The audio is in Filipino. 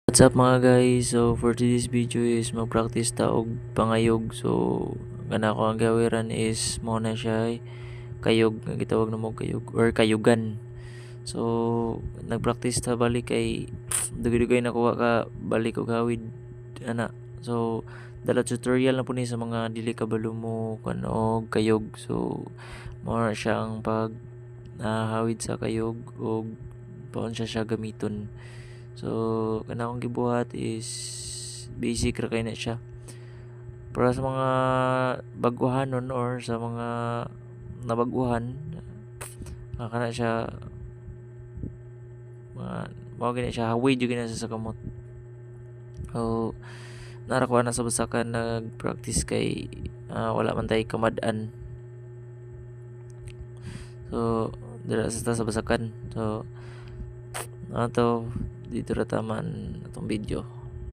What's up mga guys? So for today's video is mag-practice ta og pangayog. So kana ko ang gawiran is mo na siya kayog nga gitawag na mo kayog or kayugan. So nag-practice ta balik kay dugay-dugay nakuha ka balik og hawid ana. So dala tutorial na po ni sa mga dili kabalo mo kan og kayog. So more siya ang pag hawid sa kayog og paon siya gamiton. So kana akong gibuhat is basic ra kay na siya. Para sa mga baguhanon or sa mga nabaguhan, kana siya mga mao gani siya hawid jud gani sa kamot. So nara ko na sa basakan nag-practice kay wala man tay kamad-an. So dira sa basakan. So ato dito ra taman atong video.